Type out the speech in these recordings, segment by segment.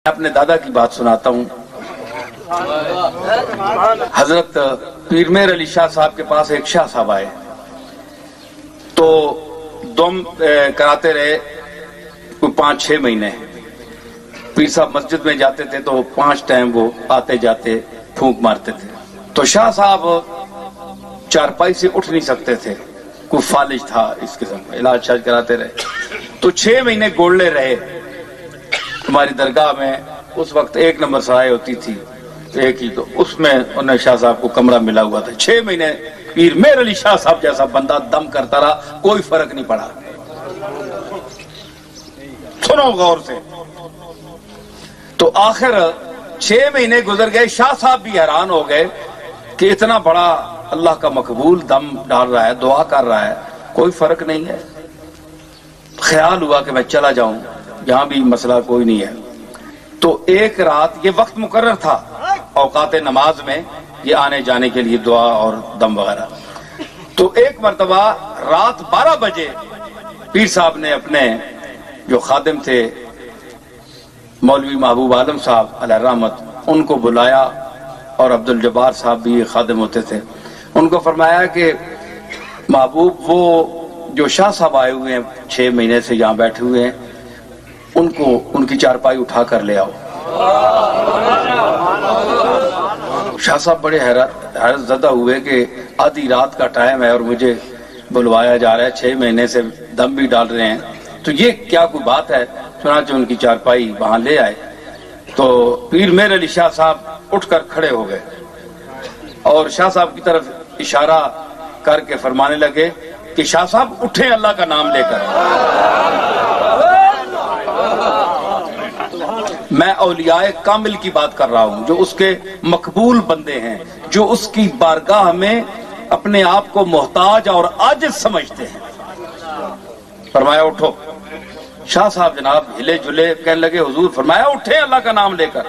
अपने दादा की बात सुनाता हूँ। हजरत पीर मेर अली शाह साहब के पास एक शाह साहब आए तो दम कराते रहे कोई 5-6 महीने। पीर साहब मस्जिद में जाते थे तो 5 टाइम वो आते जाते फूंक मारते थे। तो शाह साहब चारपाई से उठ नहीं सकते थे, कोई फालिज था इस किस्म का, इलाज शाज कराते रहे। तो 6 महीने गोल्डे रहे। हमारी दरगाह में उस वक्त 1 नंबर सराय होती थी, एक ही, तो उसमें उन्हें शाह साहब को कमरा मिला हुआ था। 6 महीने पीर मेर अली शाह साहब जैसा बंदा दम करता रहा, कोई फर्क नहीं पड़ा। सुनो गौर से। तो आखिर 6 महीने गुजर गए, शाह साहब भी हैरान हो गए कि इतना बड़ा अल्लाह का मकबूल दम डाल रहा है, दुआ कर रहा है, कोई फर्क नहीं है। ख्याल हुआ कि मैं चला जाऊं, यहां भी मसला कोई नहीं है। तो एक रात, ये वक्त मुकर्रर था औकात नमाज में, ये आने जाने के लिए दुआ और दम वगैरह। तो एक मर्तबा रात 12 बजे पीर साहब ने अपने जो खादिम थे मौलवी महबूब आलम साहब अलैहि रहमत, उनको बुलाया, और अब्दुल जब्बार साहब भी खादिम होते थे। उनको फरमाया कि महबूब, वो जो शाह साहब आए हुए हैं 6 महीने से यहाँ बैठे हुए हैं, उनको उनकी चारपाई उठा कर ले आओ। शाह साहब बड़े हैरत ज़दा हुए कि आधी रात का टाइम है और मुझे बुलवाया जा रहा है, 6 महीने से दम भी डाल रहे हैं, तो ये क्या कोई बात है। चुनांचे उनकी चारपाई वहां ले आए तो पीर मेर अली शाह साहब उठकर खड़े हो गए और शाह साहब की तरफ इशारा करके फरमाने लगे कि शाह साहब उठे अल्लाह का नाम लेकर। मैं औलियाए कामिल की बात कर रहा हूं, जो उसके मकबूल बंदे हैं, जो उसकी बारगाह में अपने आप को मोहताज और आजिज समझते हैं। फरमाया उठो। शाह साहब जनाब हिले जुले, कहने लगे हुजूर, फरमाया उठे अल्लाह का नाम लेकर।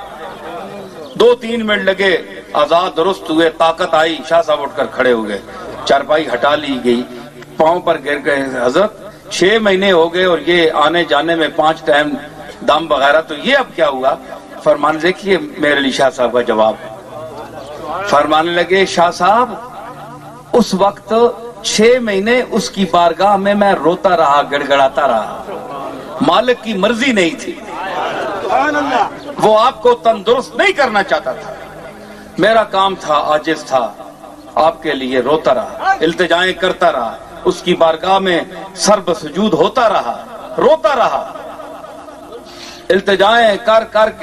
2-3 मिनट लगे, आजाद दुरुस्त हुए, ताकत आई, शाह साहब उठकर खड़े हो गए, चारपाई हटा ली गई, पांव पर गिर गए। हजरत 6 महीने हो गए और ये आने जाने में 5 टाइम दम वगैरह, तो ये अब क्या हुआ। फरमान देखिए मेर अली शाह साहब का जवाब। फरमाने लगे, शाह साहब उस वक्त 6 महीने उसकी बारगाह में मैं रोता रहा, गिड़गिड़ाता रहा, मालिक की मर्जी नहीं थी, वो आपको तंदुरुस्त नहीं करना चाहता था, मेरा काम था, आजिज था, आपके लिए रोता रहा, इल्तिजाएं करता रहा, उसकी बारगाह में सर बसजूद होता रहा, रोता रहा, इल्तिजाएं कर कर के